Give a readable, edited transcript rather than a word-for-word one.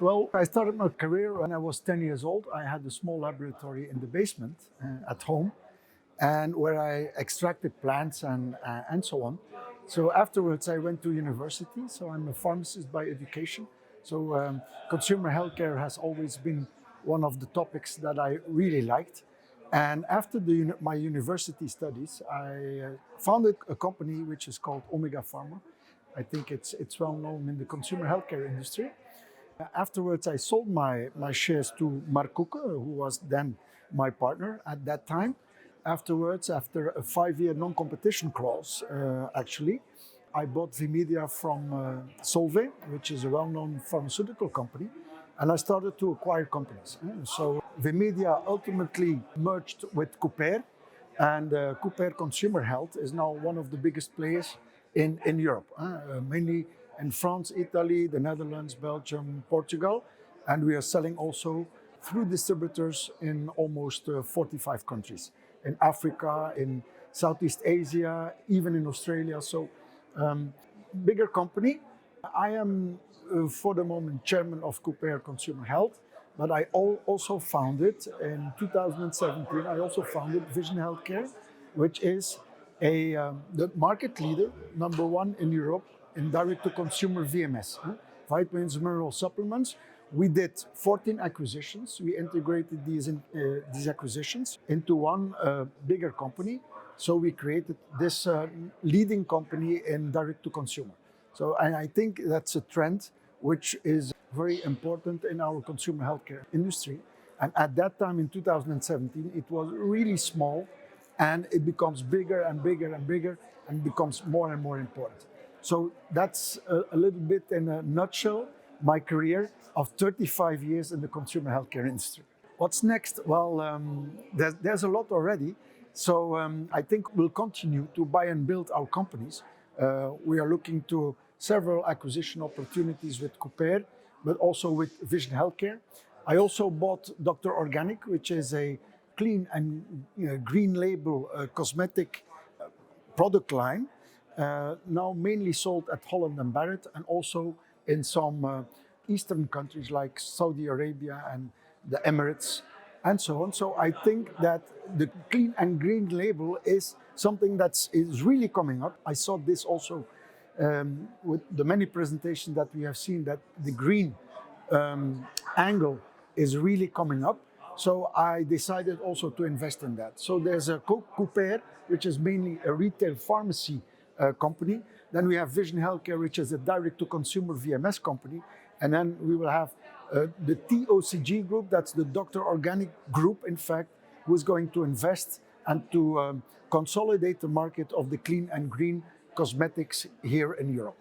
Well, I started my career when I was 10 years old. I had a small laboratory in the basement at home, and where I extracted plants and so on. So afterwards, I went to university. So I'm a pharmacist by education. So consumer healthcare has always been one of the topics that I really liked. And after my university studies, I founded a company which is called Omega Pharma. I think it's well known in the consumer healthcare industry. Afterwards, I sold my shares to Mark Koeken, who was then my partner at that time. Afterwards, after a 5-year non-competition clause, actually, I bought Vimedia from Solvay, which is a well-known pharmaceutical company, and I started to acquire companies. So Vimedia ultimately merged with Couper, and Couper Consumer Health is now one of the biggest players in Europe, mainly in France, Italy, the Netherlands, Belgium, Portugal, and we are selling also through distributors in almost 45 countries, in Africa, in Southeast Asia, even in Australia. So bigger company. I am for the moment chairman of Couper Consumer Health, but I also founded in 2017, I also founded Vision Healthcare, which is the market leader, #1 in Europe, in direct-to-consumer VMS, vitamins, mineral supplements. We did 14 acquisitions. We integrated these acquisitions into one bigger company. So we created this leading company in direct-to-consumer. So and I think that's a trend which is very important in our consumer healthcare industry. And at that time in 2017, it was really small, and it becomes bigger and bigger and bigger and becomes more and more important. So that's a little bit in a nutshell my career of 35 years in the consumer healthcare industry. What's next? Well, there's a lot already. So I think we'll continue to buy and build our companies. We are looking to several acquisition opportunities with Couper, but also with Vision Healthcare. I also bought Dr. Organic, which is a clean and green label cosmetic product line, now mainly sold at Holland & Barrett and also in some Eastern countries like Saudi Arabia and the Emirates and so on. So I think that the clean and green label is something that is really coming up. I saw this also with the many presentations that we have seen, that the green angle is really coming up. So I decided also to invest in that. So there's a Couper, which is mainly a retail pharmacy company. Then we have Vision Healthcare, which is a direct-to-consumer VMS company. And then we will have the TOCG group, that's the Dr. Organic group, in fact, who is going to invest and to consolidate the market of the clean and green cosmetics here in Europe.